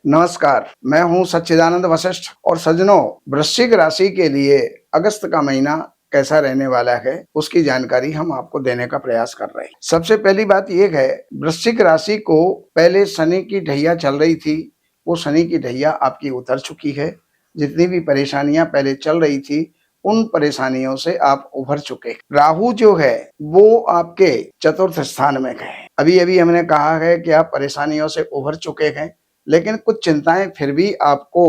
नमस्कार, मैं हूँ सच्चिदानंद वशिष्ठ और सज्जनों, वृश्चिक राशि के लिए अगस्त का महीना कैसा रहने वाला है, उसकी जानकारी हम आपको देने का प्रयास कर रहे हैं। सबसे पहली बात ये है, वृश्चिक राशि को पहले शनि की ढैया चल रही थी, वो शनि की ढैया आपकी उतर चुकी है। जितनी भी परेशानियां पहले चल रही थी, उन परेशानियों से आप उभर चुके। राहु जो है, वो आपके चतुर्थ स्थान में है। अभी-अभी हमने कहा है कि आप परेशानियों से उभर चुके हैं, लेकिन कुछ चिंताएं फिर भी आपको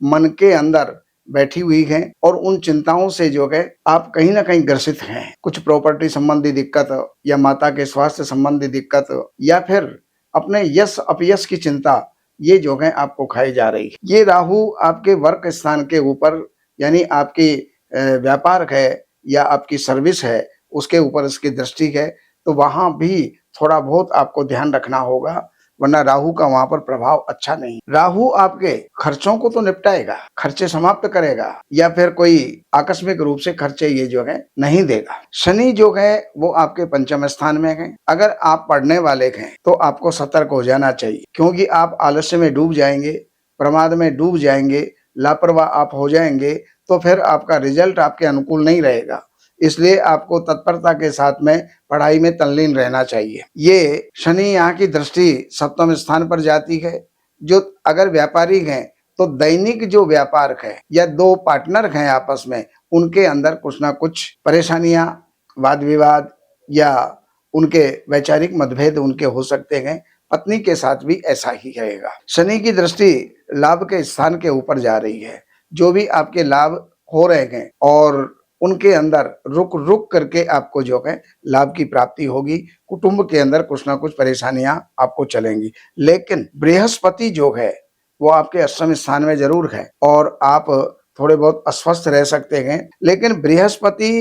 मन के अंदर बैठी हुई हैं और उन चिंताओं से जो है आप कहीं ना कहीं ग्रसित हैं। कुछ प्रॉपर्टी संबंधी दिक्कत या माता के स्वास्थ्य संबंधी दिक्कत या फिर अपने यश अपयश की चिंता, ये जो है आपको खाई जा रही है। ये राहु आपके वर्क स्थान के ऊपर, यानी आपकी व्यापार है या आपकी सर्विस है, उसके ऊपर इसकी दृष्टि है, तो वहां भी थोड़ा बहुत आपको ध्यान रखना होगा, वरना राहु का वहां पर प्रभाव अच्छा नहीं। राहु आपके खर्चों को तो निपटाएगा, खर्चे समाप्त करेगा या फिर कोई आकस्मिक रूप से खर्चे ये जो है नहीं देगा। शनि जो है वो आपके पंचम स्थान में है। अगर आप पढ़ने वाले हैं तो आपको सतर्क हो जाना चाहिए, क्योंकि आप आलस्य में डूब जाएंगे, प्रमाद में डूब जाएंगे, लापरवाह आप हो जाएंगे, तो फिर आपका रिजल्ट आपके अनुकूल नहीं रहेगा। इसलिए आपको तत्परता के साथ में पढ़ाई में तल्लीन रहना चाहिए। ये शनि यहाँ की दृष्टि सप्तम स्थान पर जाती है। जो अगर व्यापारी हैं तो दैनिक जो व्यापार है या दो पार्टनर हैं आपस में, उनके अंदर कुछ ना कुछ परेशानियां, वाद विवाद या उनके वैचारिक मतभेद उनके हो सकते हैं। पत्नी के साथ भी ऐसा ही रहेगा। शनि की दृष्टि लाभ के स्थान के ऊपर जा रही है। जो भी आपके लाभ हो रहे हैं और उनके अंदर रुक रुक करके आपको जो है लाभ की प्राप्ति होगी। कुटुंब के अंदर कुछ ना कुछ परेशानियां आपको चलेंगी, लेकिन बृहस्पति जो है वो आपके अष्टम स्थान में जरूर है और आप थोड़े बहुत अस्वस्थ रह सकते हैं। लेकिन बृहस्पति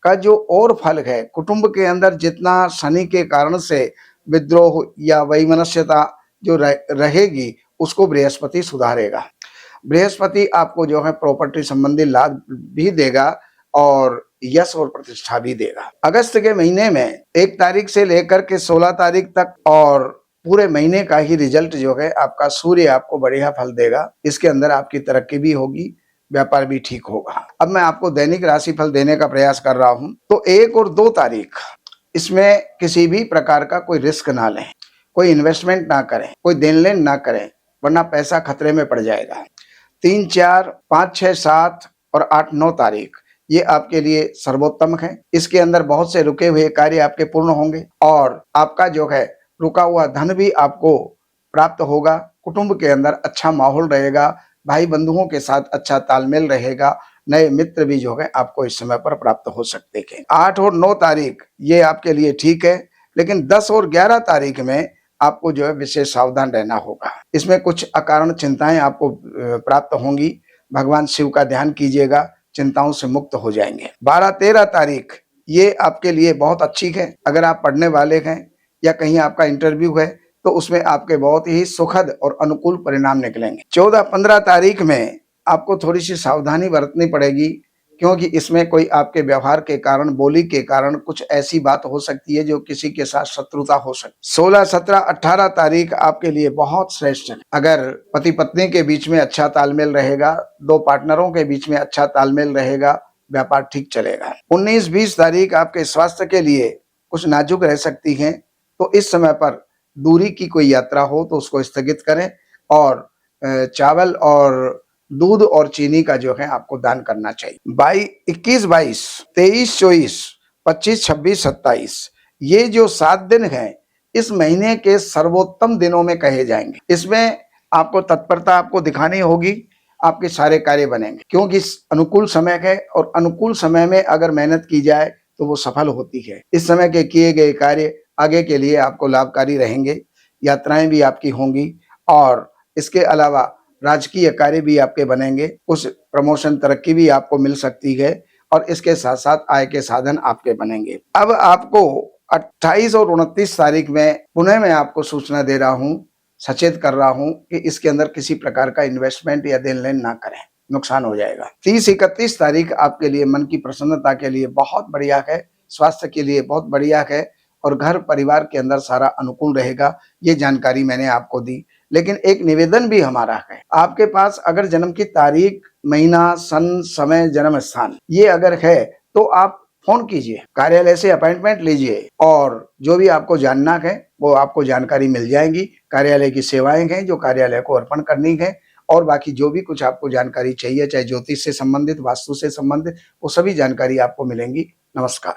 का जो और फल है, कुटुंब के अंदर जितना शनि के कारण से विद्रोह या वैमनस्यता जो रहेगी, उसको बृहस्पति सुधारेगा। बृहस्पति आपको जो है प्रॉपर्टी संबंधी लाभ भी देगा और यश और प्रतिष्ठा भी देगा। अगस्त के महीने में 1 तारीख से लेकर के 16 तारीख तक और पूरे महीने का ही रिजल्ट जो है आपका सूर्य आपको बढ़िया फल देगा। इसके अंदर आपकी तरक्की भी होगी, व्यापार भी ठीक होगा। अब मैं आपको दैनिक राशि फल देने का प्रयास कर रहा हूं। तो 1 और 2 तारीख, इसमें किसी भी प्रकार का कोई रिस्क ना लें, कोई इन्वेस्टमेंट ना करें, कोई देन लेन ना करें, वरना पैसा खतरे में पड़ जाएगा। 3, 4, 5, 6, 7 और 8, 9 तारीख ये आपके लिए सर्वोत्तम है। इसके अंदर बहुत से रुके हुए कार्य आपके पूर्ण होंगे और आपका जो है रुका हुआ धन भी आपको प्राप्त होगा। कुटुंब के अंदर अच्छा माहौल रहेगा, भाई बंधुओं के साथ अच्छा तालमेल रहेगा, नए मित्र भी जो है आपको इस समय पर प्राप्त हो सकते हैं। 8 और 9 तारीख ये आपके लिए ठीक है, लेकिन 10 और 11 तारीख में आपको जो है विशेष सावधान रहना होगा। इसमें कुछ अकारण चिंताएं आपको प्राप्त होंगी। भगवान शिव का ध्यान कीजिएगा, चिंताओं से मुक्त हो जाएंगे। 12-13 तारीख ये आपके लिए बहुत अच्छी है। अगर आप पढ़ने वाले हैं या कहीं आपका इंटरव्यू है तो उसमें आपके बहुत ही सुखद और अनुकूल परिणाम निकलेंगे। 14-15 तारीख में आपको थोड़ी सी सावधानी बरतनी पड़ेगी, क्योंकि इसमें कोई आपके व्यवहार के कारण, बोली के कारण कुछ ऐसी बात हो सकती है जो किसी के साथ शत्रुता हो सकती है। 16, 17, 18 तारीख आपके लिए बहुत श्रेष्ठ है। अगर पति पत्नी के बीच में अच्छा तालमेल रहेगा, दो पार्टनरों के बीच में अच्छा तालमेल रहेगा, व्यापार ठीक चलेगा। 19, 20 तारीख आपके स्वास्थ्य के लिए कुछ नाजुक रह सकती है, तो इस समय पर दूरी की कोई यात्रा हो तो उसको स्थगित करें और चावल और दूध और चीनी का जो है आपको दान करना चाहिए। 21, 22, 23, 24, 25, 26, 27 ये जो 7 दिन हैं, इस महीने के सर्वोत्तम दिनों में कहे जाएंगे। इसमें आपको तत्परता आपको दिखानी होगी, आपके सारे कार्य बनेंगे, क्योंकि इस अनुकूल समय है और अनुकूल समय में अगर मेहनत की जाए तो वो सफल होती है। इस समय के किए गए कार्य आगे के लिए आपको लाभकारी रहेंगे। यात्राएं भी आपकी होंगी और इसके अलावा राजकीय कार्य भी आपके बनेंगे। कुछ प्रमोशन, तरक्की भी आपको मिल सकती है और इसके साथ साथ आय के साधन आपके बनेंगे। अब आपको 28 और 29 तारीख में पुनः मैं आपको सूचना दे रहा हूं, सचेत कर रहा हूं कि इसके अंदर किसी प्रकार का इन्वेस्टमेंट या देन लेन ना करें, नुकसान हो जाएगा। 30, 31 तारीख आपके लिए मन की प्रसन्नता के लिए बहुत बढ़िया है, स्वास्थ्य के लिए बहुत बढ़िया है और घर परिवार के अंदर सारा अनुकूल रहेगा। ये जानकारी मैंने आपको दी। लेकिन एक निवेदन भी हमारा है, आपके पास अगर जन्म की तारीख, महीना, सन, समय, जन्म स्थान ये अगर है तो आप फ़ोन कीजिए, कार्यालय से अपॉइंटमेंट लीजिए और जो भी आपको जानना है वो आपको जानकारी मिल जाएगी। कार्यालय की सेवाएँ हैं जो कार्यालय को अर्पण करनी है और बाकी जो भी कुछ आपको जानकारी चाहिए, चाहे ज्योतिष से संबंधित, वास्तु से संबंधित, वो सभी जानकारी आपको मिलेंगी। नमस्कार।